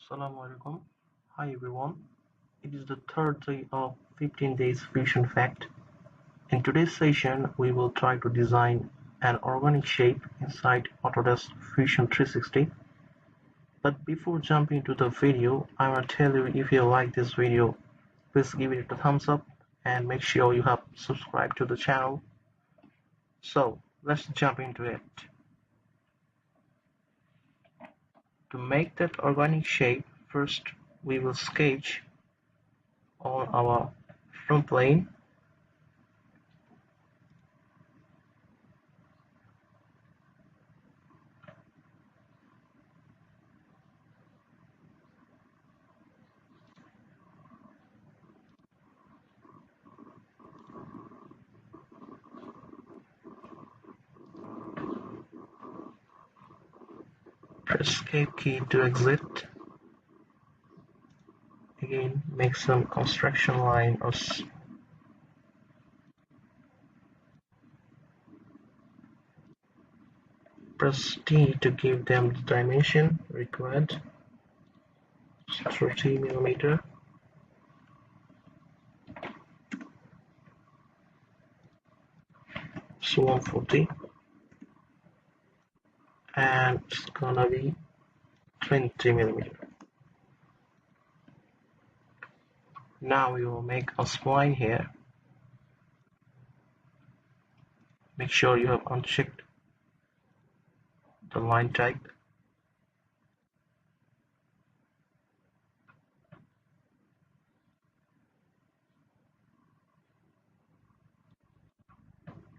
Assalamu alaikum. Hi everyone. It is the third day of 15 days Fusion Fact. In today's session, we will try to design an organic shape inside Autodesk Fusion 360. But before jumping into the video, I want to tell you, if you like this video, please give it a thumbs up and make sure you have subscribed to the channel. So let's jump into it. To make that organic shape, first we will sketch on our front plane. Press escape key to exit. Again, make some construction line or press T to give them the dimension required. 30 millimeter. So 140, and it's gonna be 20 millimeter. Now we will make a spline here. Make sure you have unchecked the line type.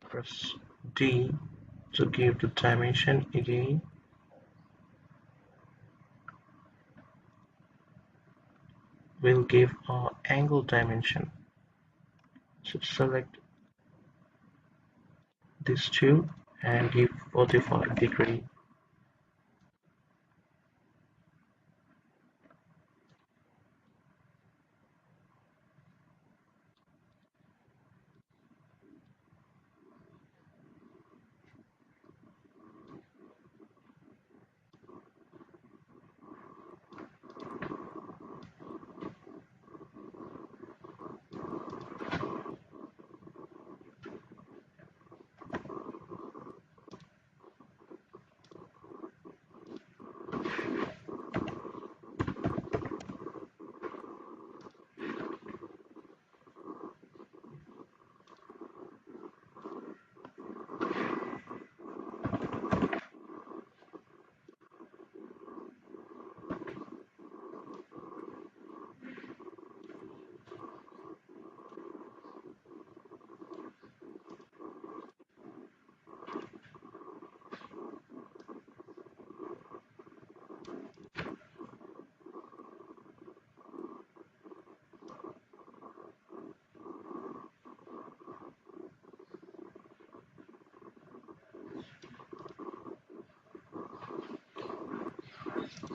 Press D to give the dimension again. We'll give our angle dimension. So select these two and give 45 degree.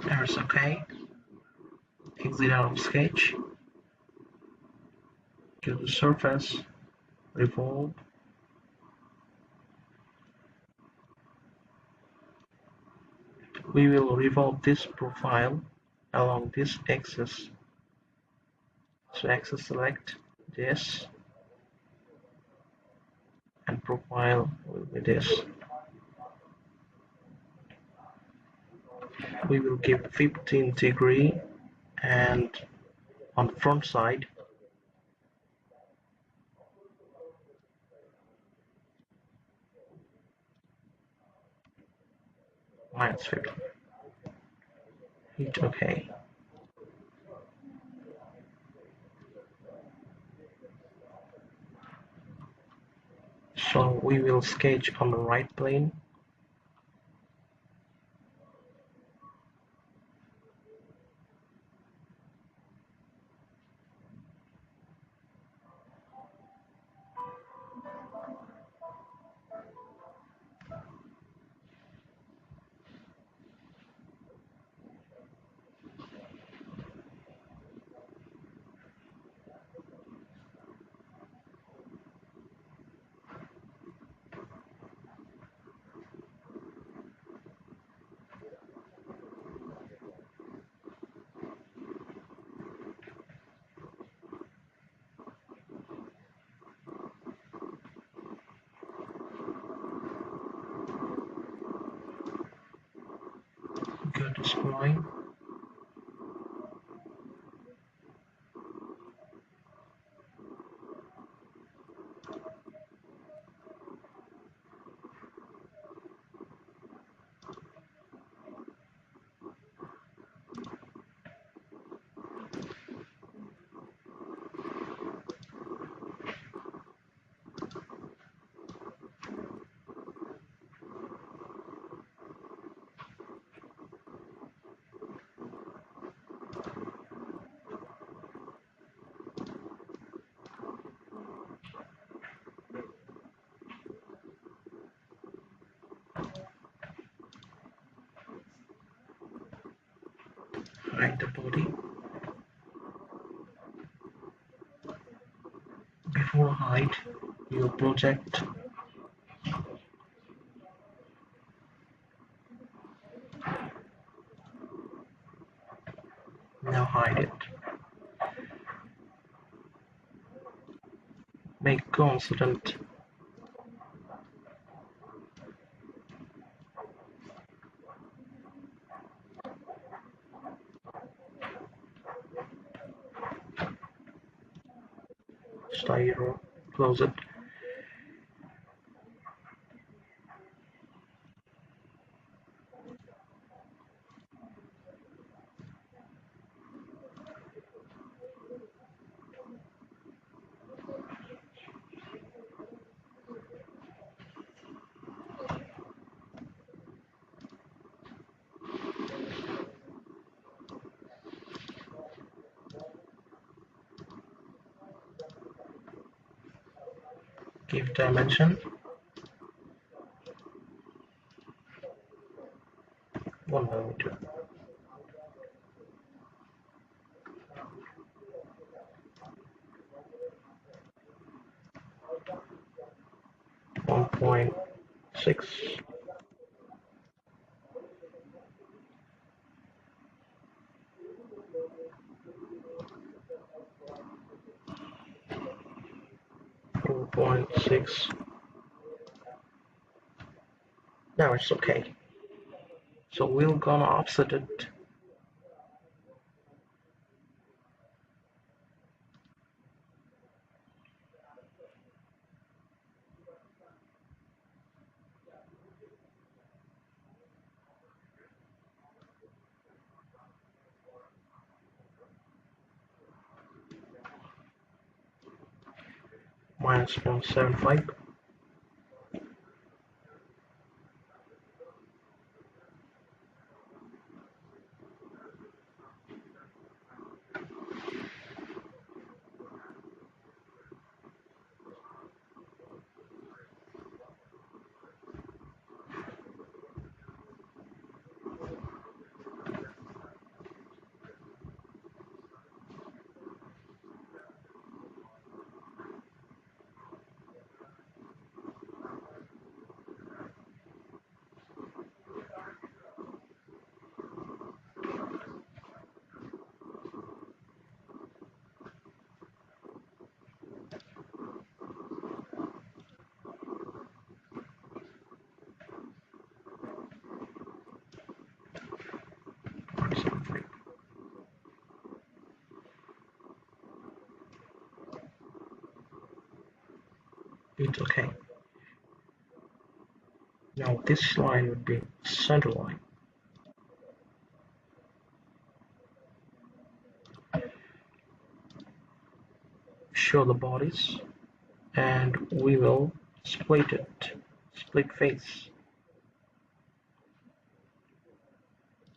There's OK. Exit out of sketch. Go to surface, revolve. We will revolve this profile along this axis. So axis select this, and profile will be this. We will give 15 degree, and on front side -50. Hit OK. So we will sketch on the right plane. spline. Hide the body. Before hide, you project. Now hide it. Make coincident. Styro. Close it. Give dimension 1 millimeter. .6. 4.6. Now it's okay. So we're gonna offset it. Minus 0.75. It's okay. Now this line would be center line. Show the bodies and we will split it. Split face.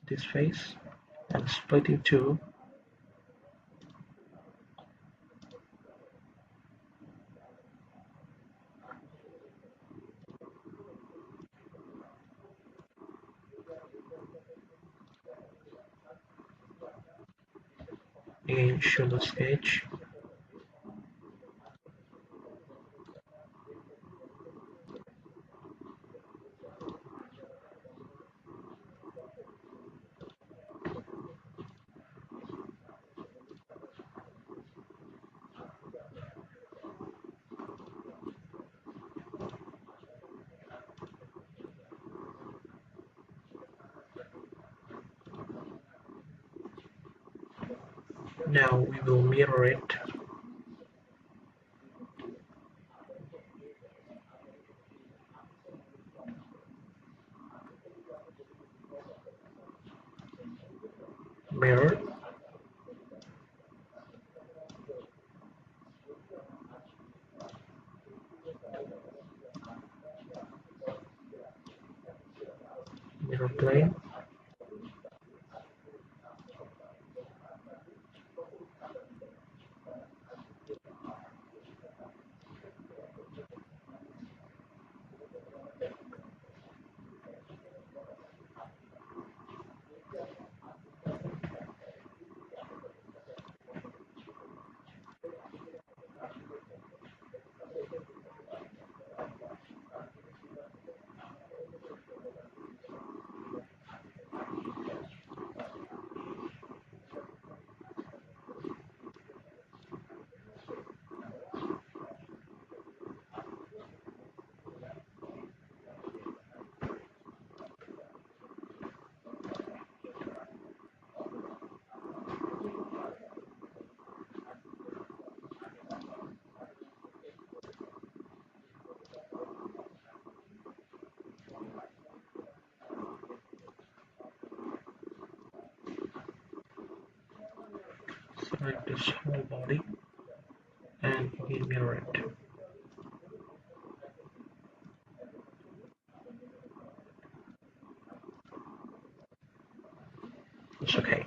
This face and split in two. Again, show the sketch. Now we will mirror it. Mirror. Mirror plane. Select this whole body and again mirror it. It's okay.